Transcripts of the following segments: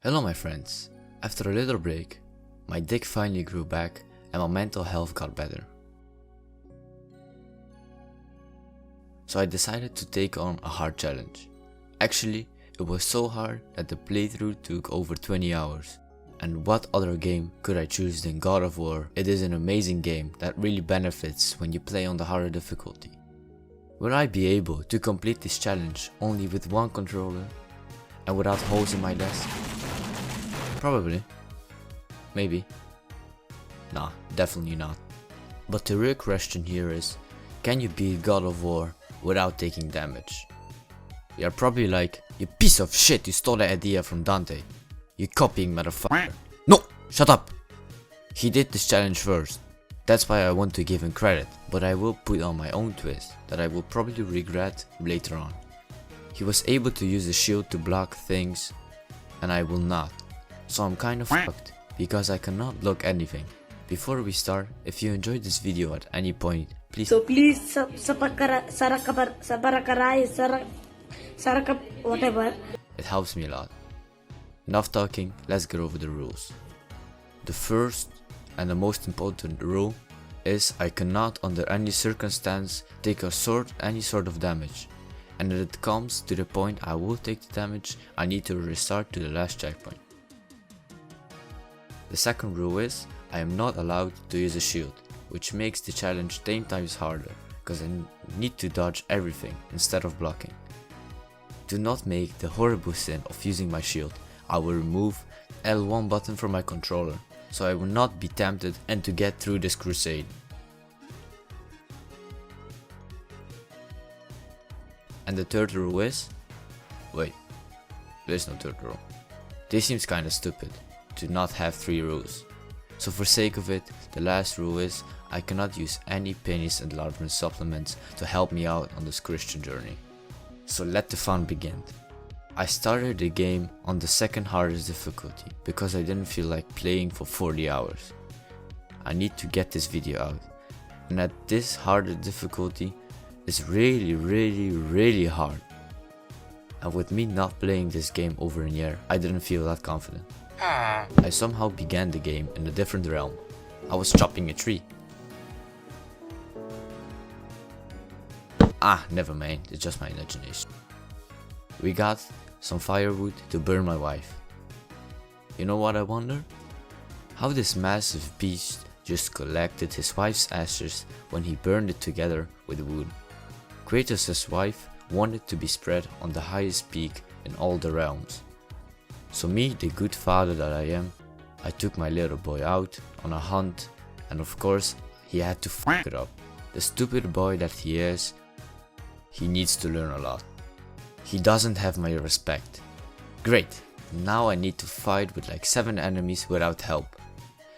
Hello my friends, after a little break, my dick finally grew back and my mental health got better. So I decided to take on a hard challenge. Actually, it was so hard that the playthrough took over 20 hours. And what other game could I choose than God of War? It is an amazing game that really benefits when you play on the harder difficulty. Will I be able to complete this challenge only with one controller and without holes in my desk? Probably. Maybe. Nah, definitely not. But the real question here is, can you beat God of War without taking damage? You're probably like, you piece of shit, you stole that idea from Dante. You copying motherfucker. No! Shut up! He did this challenge first. That's why I want to give him credit, but I will put on my own twist that I will probably regret later on. He was able to use the shield to block things, and I will not. So I'm kind of fucked, because I cannot block anything. Before we start, if you enjoyed this video at any point, please whatever. It helps me a lot. Enough talking, let's get over the rules. The first and the most important rule is I cannot under any circumstance take any sort of damage. And if it comes to the point I will take the damage, I need to restart to the last checkpoint. The second rule is I am not allowed to use a shield, which makes the challenge 10 times harder, because I need to dodge everything instead of blocking. Do not make the horrible sin of using my shield. I will remove L1 button from my controller, so I will not be tempted and to get through this crusade. And the third rule is... wait, there's no third rule. This seems kinda stupid, to not have 3 rules. So for sake of it, the last rule is I cannot use any pennies and enlargement supplements to help me out on this Christian journey. So let the fun begin. I started the game on the second hardest difficulty because I didn't feel like playing for 40 hours. I need to get this video out, and at this harder difficulty is really hard. And with me not playing this game over a year, I didn't feel that confident. I somehow began the game in a different realm. I was chopping a tree. Never mind, it's just my imagination. We got some firewood to burn my wife. You know what I wonder? How this massive beast just collected his wife's ashes when he burned it together with wood. Kratos' wife wanted to be spread on the highest peak in all the realms. So me, the good father that I am, I took my little boy out on a hunt, and of course he had to fuck it up. The stupid boy that he is, he needs to learn a lot. He doesn't have my respect. Great, now I need to fight with like 7 enemies without help.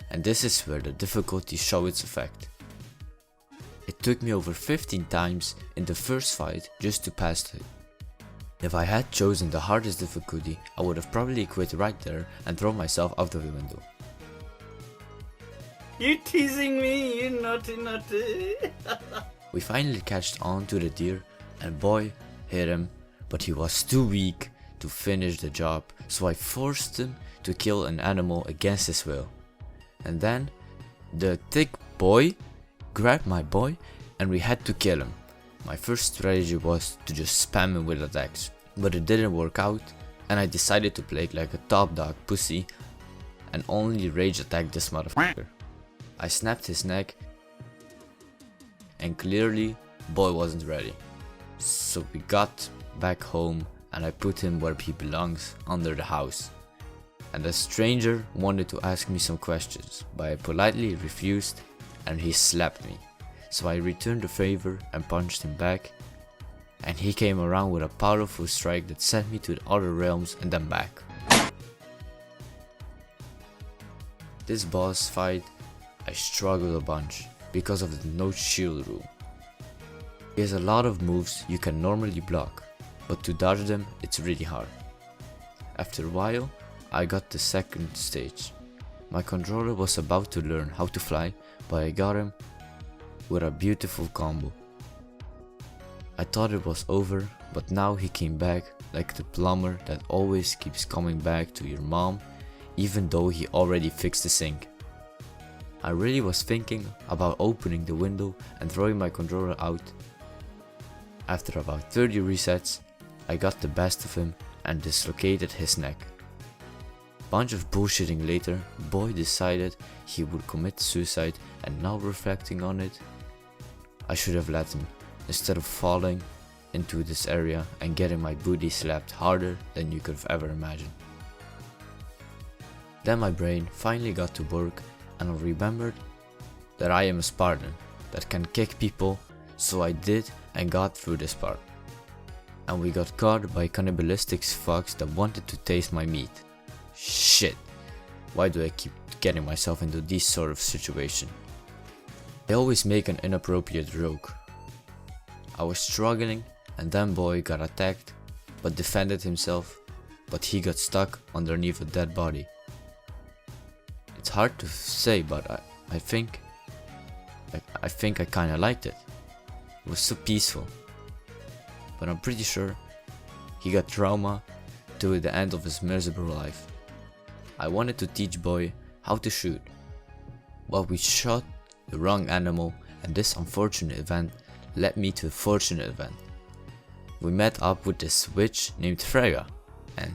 And this is where the difficulty shows its effect. It took me over 15 times in the first fight just to pass it. If I had chosen the hardest difficulty, I would have probably quit right there and thrown myself out of the window. You're teasing me, you naughty. We finally catched on to the deer, and boy hit him, but he was too weak to finish the job, so I forced him to kill an animal against his will. And then the thick boy grabbed my boy and we had to kill him. My first strategy was to just spam him with attacks, but it didn't work out, and I decided to play like a top dog pussy and only rage attack this motherfucker. I snapped his neck, and clearly boy wasn't ready. So we got back home and I put him where he belongs, under the house. And the stranger wanted to ask me some questions, but I politely refused and he slapped me. So I returned the favor and punched him back, and he came around with a powerful strike that sent me to the other realms and then back. This boss fight, I struggled a bunch because of the no shield rule. He has a lot of moves you can normally block, but to dodge them it's really hard. After a while, I got the second stage. My controller was about to learn how to fly, but I got him with a beautiful combo. I thought it was over, but now he came back like the plumber that always keeps coming back to your mom even though he already fixed the sink. I really was thinking about opening the window and throwing my controller out. After about 30 resets, I got the best of him and dislocated his neck. Bunch of bullshitting later, boy decided he would commit suicide, and now reflecting on it, I should have let him, instead of falling into this area and getting my booty slapped harder than you could have ever imagined. Then my brain finally got to work and I remembered that I am a Spartan that can kick people, so I did and got through this part. And we got caught by cannibalistic fucks that wanted to taste my meat. Shit, why do I keep getting myself into these sort of situations? They always make an inappropriate joke. I was struggling and then boy got attacked but defended himself, but he got stuck underneath a dead body. It's hard to say, but I think I kinda liked it. It was so peaceful. But I'm pretty sure he got trauma to the end of his miserable life. I wanted to teach boy how to shoot, but we shot the wrong animal, and this unfortunate event led me to a fortunate event. We met up with this witch named Freya, and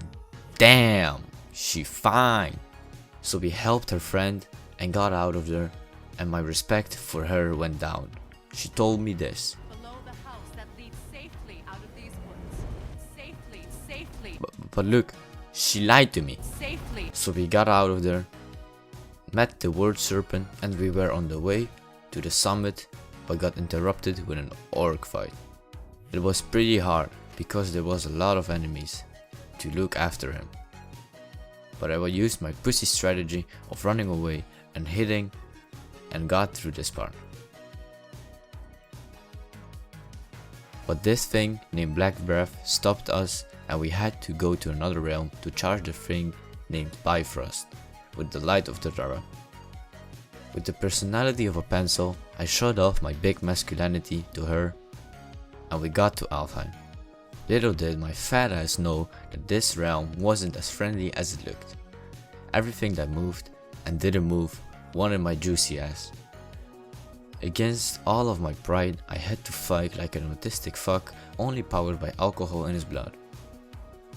damn, she fine. So we helped her friend and got out of there, and my respect for her went down. She told me this. Below the house that leads safely out of these woods. Safely. But look, she lied to me. Safely. So we got out of there, met the word serpent, and we were on the way to the summit, but got interrupted with an orc fight. It was pretty hard because there was a lot of enemies to look after him. But I used my pussy strategy of running away and hitting and got through this part. But this thing named Black Breath stopped us, and we had to go to another realm to charge the thing named Bifrost with the light of the Dara. With the personality of a pencil, I showed off my big masculinity to her, and we got to Alfheim. Little did my fat ass know that this realm wasn't as friendly as it looked. Everything that moved and didn't move wanted my juicy ass. Against all of my pride, I had to fight like an autistic fuck, only powered by alcohol in his blood.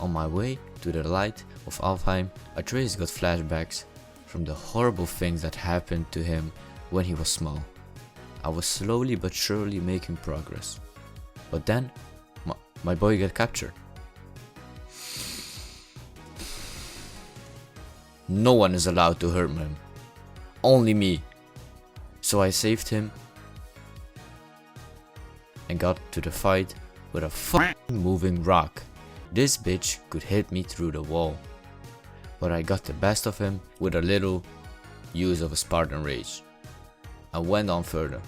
On my way to the light of Alfheim, Atreus got flashbacks from the horrible things that happened to him when he was small. I was slowly but surely making progress. But then, my boy got captured. No one is allowed to hurt him. Only me. So I saved him and got to the fight with a fucking moving rock. This bitch could hit me through the wall. But I got the best of him with a little use of a Spartan rage. I went on further.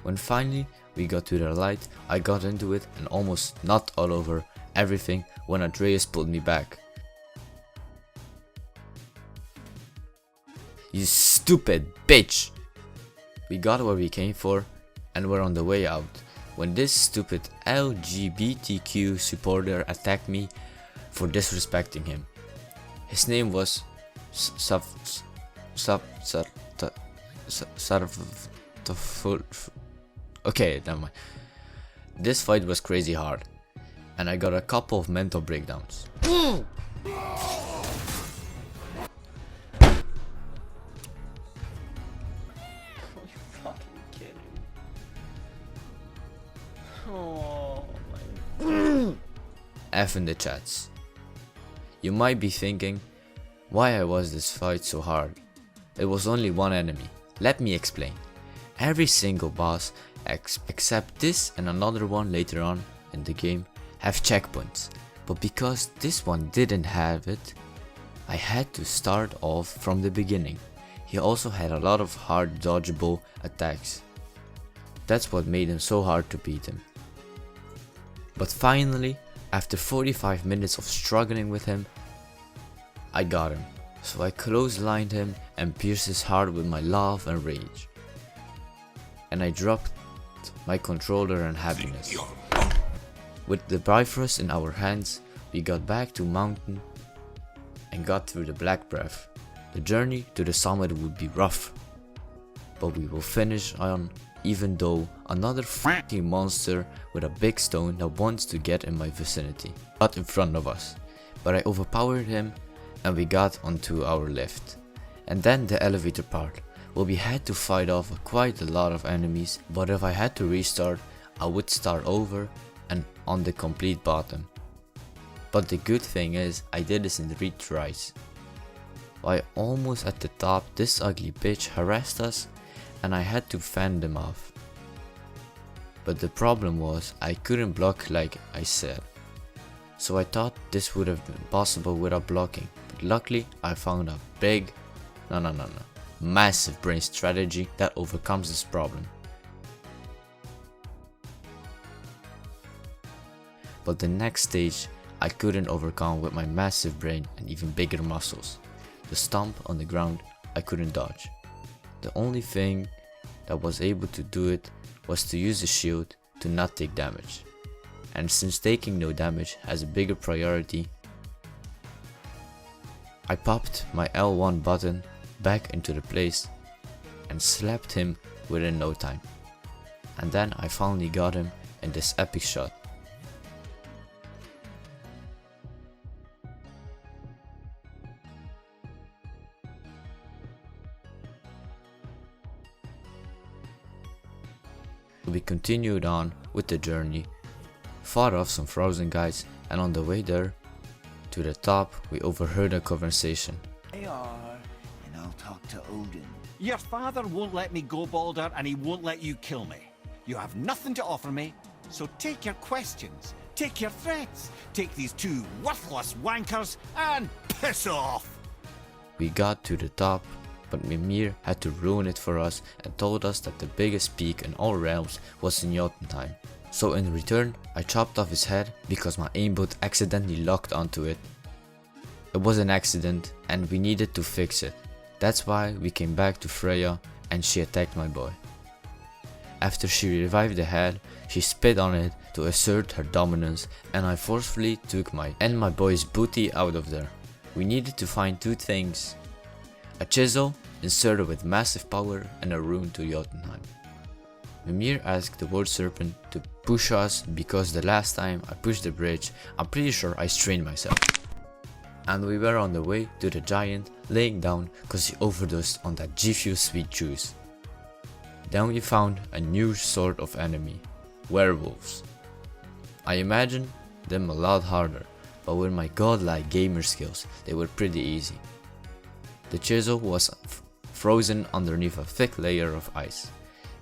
When finally we got to the light, I got into it and almost knocked all over everything when Atreus pulled me back. You stupid bitch! We got what we came for and were on the way out when this stupid LGBTQ supporter attacked me for disrespecting him. His name was Okay, never mind. This fight was crazy hard, and I got a couple of mental breakdowns. F in the chats. You might be thinking, why was this fight so hard? It was only one enemy. Let me explain. Every single boss, except this and another one later on in the game, have checkpoints. But because this one didn't have it, I had to start off from the beginning. He also had a lot of hard dodgeable attacks. That's what made him so hard to beat him. But finally, after 45 minutes of struggling with him, I got him. So I clotheslined him and pierced his heart with my love and rage. And I dropped my controller and happiness. With the Bifrost in our hands, We got back to mountain and got through the Black Breath. The journey to the summit would be rough, but we will finish on, even though another fucking monster with a big stone that wants to get in my vicinity got in front of us, but I overpowered him and we got onto our lift. And then the elevator part, where we had to fight off quite a lot of enemies, but if I had to restart, I would start over and on the complete bottom. But the good thing is, I did this in 3 tries. While almost at the top, this ugly bitch harassed us and I had to fend them off. But the problem was, I couldn't block like I said. So I thought this would have been possible without blocking, but luckily I found a massive brain strategy that overcomes this problem. But the next stage I couldn't overcome with my massive brain and even bigger muscles. The stomp on the ground I couldn't dodge. The only thing that was able to do it was to use the shield to not take damage. And since taking no damage has a bigger priority, I popped my L1 button back into the place and slapped him within no time. And then I finally got him in this epic shot. We continued on with the journey, fought off some frozen guys, and on the way there to the top we overheard a conversation. They are, and I'll talk to Odin. Your father won't let me go, Baldur, and he won't let you kill me. You have nothing to offer me, so take your questions, take your threats, take these 2 worthless wankers, and piss off! We got to the top, but Mimir had to ruin it for us and told us that the biggest peak in all realms was in Jotunheim. So in return, I chopped off his head because my aimbot accidentally locked onto it. It was an accident and we needed to fix it. That's why we came back to Freya and she attacked my boy. After she revived the head, she spit on it to assert her dominance and I forcefully took my boy's booty out of there. We needed to find 2 things. A chisel inserted with massive power and a rune to Jotunheim. Mimir asked the Wood Serpent to push us because the last time I pushed the bridge, I'm pretty sure I strained myself. And we were on the way to the giant, laying down cause he overdosed on that G Fuel sweet juice. Then we found a new sort of enemy, werewolves. I imagined them a lot harder, but with my godlike gamer skills, they were pretty easy. The chisel was frozen underneath a thick layer of ice.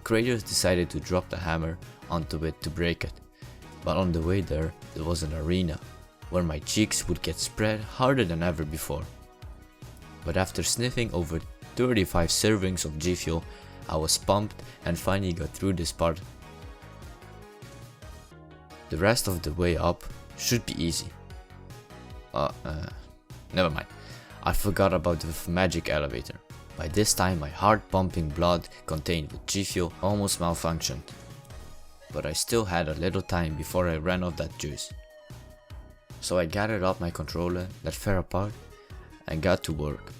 Kratos decided to drop the hammer onto it to break it, but on the way there was an arena, where my cheeks would get spread harder than ever before. But after sniffing over 35 servings of G Fuel, I was pumped and finally got through this part. The rest of the way up should be easy. Never mind. I forgot about the magic elevator. By this time my heart-pumping blood contained with G Fuel almost malfunctioned. But I still had a little time before I ran off that juice. So I gathered up my controller that fell apart and got to work.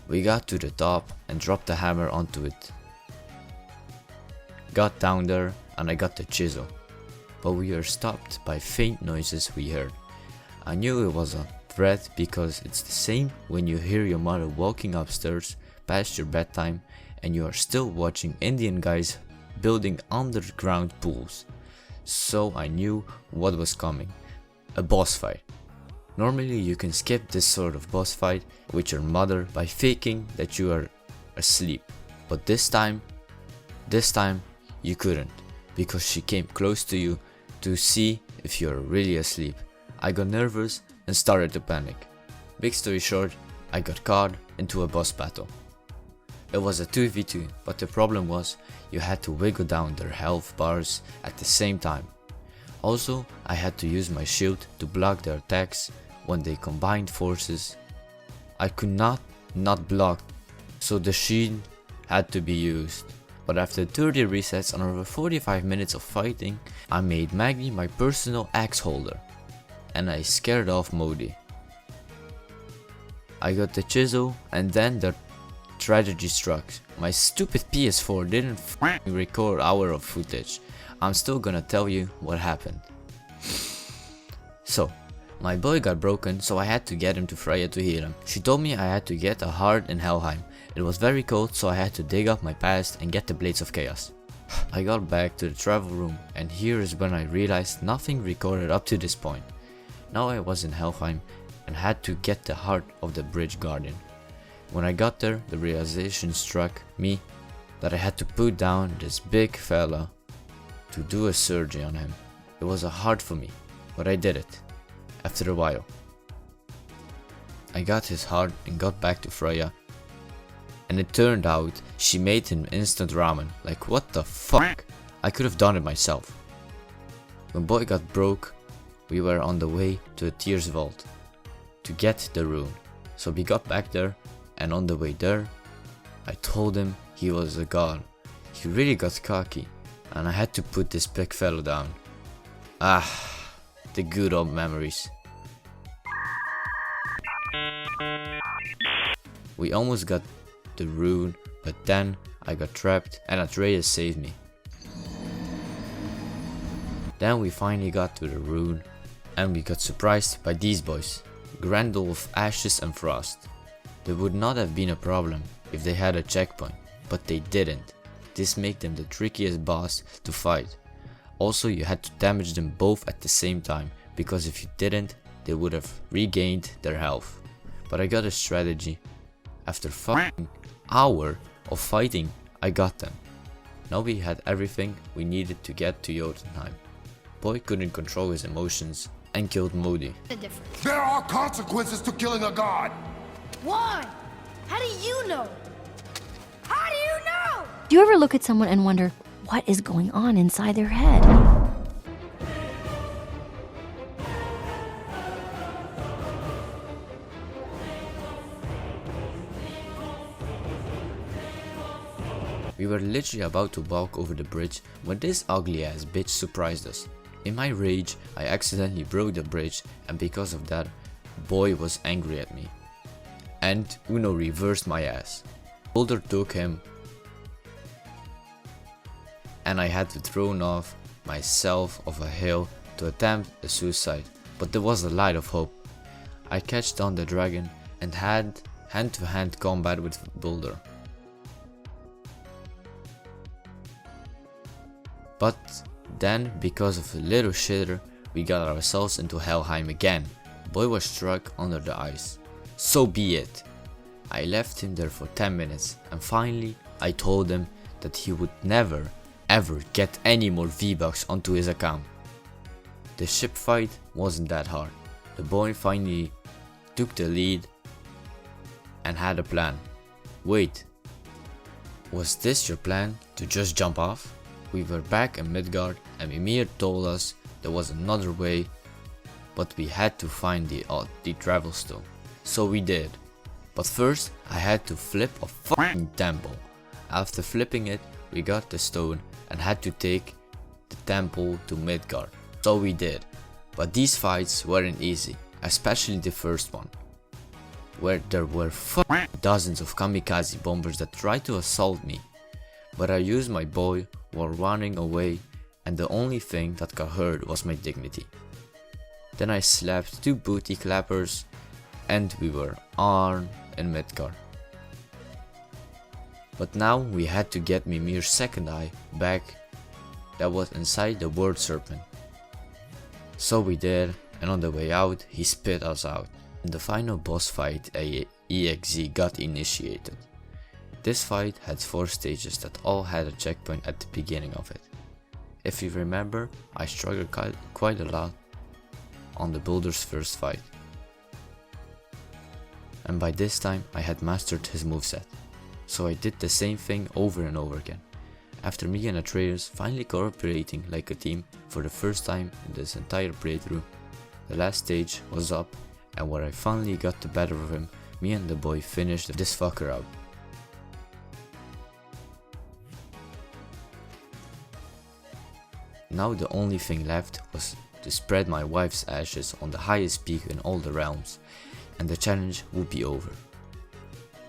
We got to the top and dropped the hammer onto it. Got down there and I got the chisel. But we were stopped by faint noises we heard. I knew it was a threat because it's the same when you hear your mother walking upstairs past your bedtime and you are still watching Indian guys building underground pools. So I knew what was coming. A boss fight. Normally you can skip this sort of boss fight with your mother by faking that you are asleep. But this time you couldn't, because she came close to you to see if you are really asleep. I got nervous and started to panic. Big story short, I got caught into a boss battle. It was a 2v2, but the problem was you had to wiggle down their health bars at the same time. Also, I had to use my shield to block their attacks when they combined forces. I could not block, so the shield had to be used. But after 30 resets and over 45 minutes of fighting, I made Magni my personal axe holder. And I scared off Modi. I got the chisel and then the tragedy struck. My stupid PS4 didn't f***ing record hour of footage. I'm still gonna tell you what happened. So, my boy got broken, so I had to get him to Freya to heal him. She told me I had to get a heart in Helheim. It was very cold, so I had to dig up my past and get the Blades of Chaos. I got back to the travel room, and here is when I realized nothing recorded up to this point. Now I was in Helheim and had to get the heart of the Bridge Guardian. When I got there, the realization struck me that I had to put down this big fella to do a surgery on him. It was hard for me, but I did it. After a while, I got his heart and got back to Freya, and it turned out she made him instant ramen. Like, what the fuck? I could have done it myself. When boy got broke, we were on the way to the Tears Vault to get the rune. So we got back there, and on the way there, I told him he was a god. He really got cocky, and I had to put this big fellow down. Ah, the good old memories. We almost got the rune, but then I got trapped and Atreus saved me. Then we finally got to the rune, and we got surprised by these boys, Grendel, Ashes and Frost. They would not have been a problem if they had a checkpoint, but they didn't. This made them the trickiest boss to fight. Also, you had to damage them both at the same time, because if you didn't, they would have regained their health. But I got a strategy. After fucking hour of fighting, I got them. Now we had everything we needed to get to Jotunheim. Boy couldn't control his emotions and killed Modi. The difference. There are consequences to killing a god! Why? How do you know? How do you know? Do you ever look at someone and wonder what is going on inside their head? We were literally about to walk over the bridge when this ugly ass bitch surprised us. In my rage, I accidentally broke the bridge, and because of that, boy was angry at me. And Uno reversed my ass. Boulder took him, and I had to throw off myself off a hill to attempt a suicide, but there was a light of hope. I catched on the dragon and had hand-to-hand combat with Boulder. But then, because of a little shitter, we got ourselves into Helheim again. Boy was struck under the ice. So be it. I left him there for 10 minutes, and finally I told him that he would never ever get any more V-Bucks onto his account. The ship fight wasn't that hard. The boy finally took the lead and had a plan. Wait, was this your plan, to just jump off? We were back in Midgard, and Mimir told us there was another way, but we had to find the travel stone. So we did. But first, I had to flip a fucking temple. After flipping it, we got the stone and had to take the temple to Midgard. So we did. But these fights weren't easy, especially the first one, where there were dozens of kamikaze bombers that tried to assault me. But I used my bow while running away, and the only thing that got hurt was my dignity. Then I slapped 2 booty clappers, and we were on in Midgard. But now we had to get Mimir's second eye back that was inside the word serpent. So we did, and on the way out he spit us out. In the final boss fight, a EXE got initiated. This fight had 4 stages that all had a checkpoint at the beginning of it. If you remember, I struggled quite a lot on the Boulder's first fight. And by this time I had mastered his moveset. So I did the same thing over and over again. After me and Atreus finally cooperating like a team for the first time in this entire playthrough, the last stage was up, and where I finally got the better of him, me and the boy finished this fucker out. now the only thing left was to spread my wife's ashes on the highest peak in all the realms, and the challenge would be over.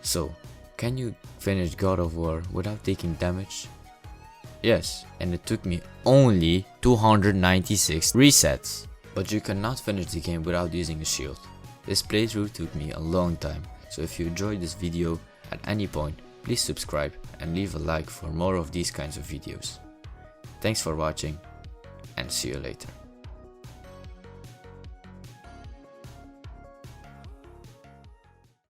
So, can you finish God of War without taking damage? Yes, and it took me only 296 resets. But you cannot finish the game without using a shield. This playthrough took me a long time, so if you enjoyed this video at any point, please subscribe and leave a like for more of these kinds of videos. Thanks for watching, and see you later.